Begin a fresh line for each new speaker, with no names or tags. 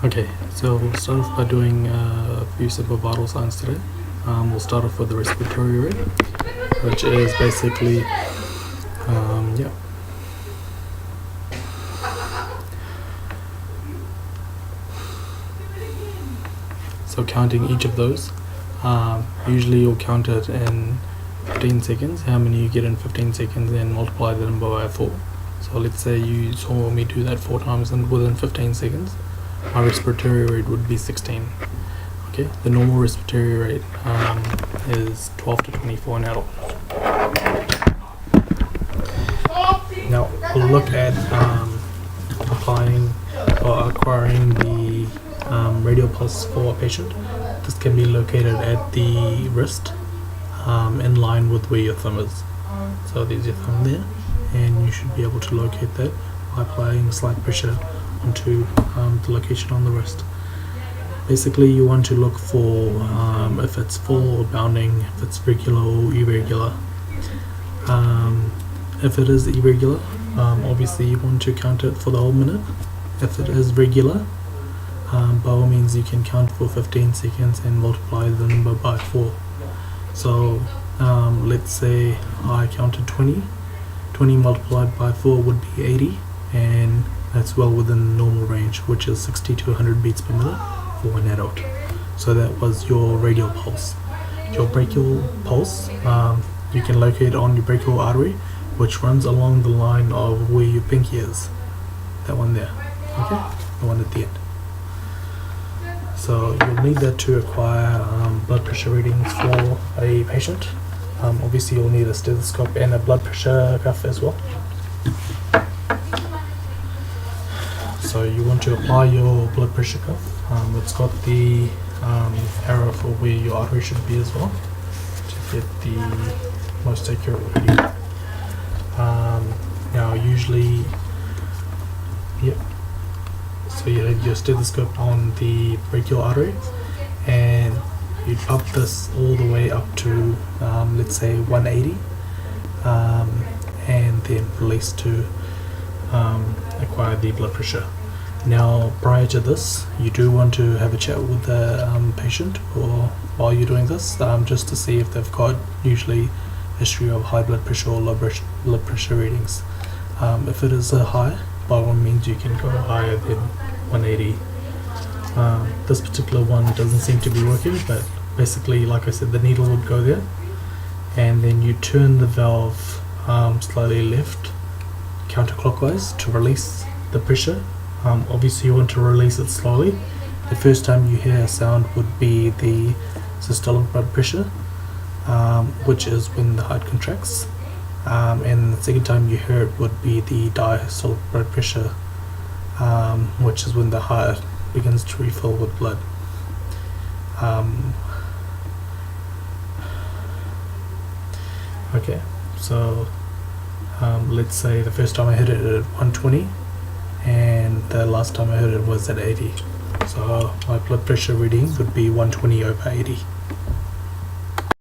Okay, so we'll start off by doing a few simple vital signs today. We'll start off with the respiratory rate, which is basically, yeah. So counting each of those, usually you'll count it in 15 seconds, how many you get in 15 seconds, and multiply the number by 4. So let's say you saw me do that 4 times and within 15 seconds. My respiratory rate would be 16. Okay, the normal respiratory rate is 12 to 24 in adults. Now we'll look at applying or acquiring the radial pulse for a patient. This can be located at the wrist, in line with where your thumb is. So there's your thumb there, and you should be able to locate that by applying slight pressure onto the location on the wrist. Basically, you want to look for if it's full or bounding, if it's regular or irregular. If it is irregular, obviously you want to count it for the whole minute. If it is regular, by all means you can count for 15 seconds and multiply the number by 4. So let's say I counted 20 multiplied by 4 would be 80, and that's well within the normal range, which is 60 to 100 beats per minute for an adult. So that was your radial pulse. Your brachial pulse, you can locate on your brachial artery, which runs along the line of where your pinky is. That one there, okay? The one at the end. So you'll need that to acquire blood pressure readings for a patient. Obviously you'll need a stethoscope and a blood pressure cuff as well. So you want to apply your blood pressure cuff. It's got the arrow for where your artery should be as well to get the most accurate reading. Now usually, yep. So you have your stethoscope on the brachial artery, and you pump this all the way up to let's say 180, and then release to acquire the blood pressure. Now prior to this, you do want to have a chat with the patient or while you're doing this, just to see if they've got usually history of high blood pressure or low blood pressure readings. If it is a high, by all means you can go higher than 180. This particular one doesn't seem to be working, but basically, like I said, the needle would go there, and then you turn the valve slightly left counterclockwise to release the pressure. Obviously you want to release it slowly. The first time you hear a sound would be the systolic blood pressure, which is when the heart contracts, and the second time you hear it would be the diastolic blood pressure, which is when the heart begins to refill with blood. Okay, so let's say the first time I hit it at 120, and the last time I hit it was at 80. So my blood pressure reading would be 120 over 80.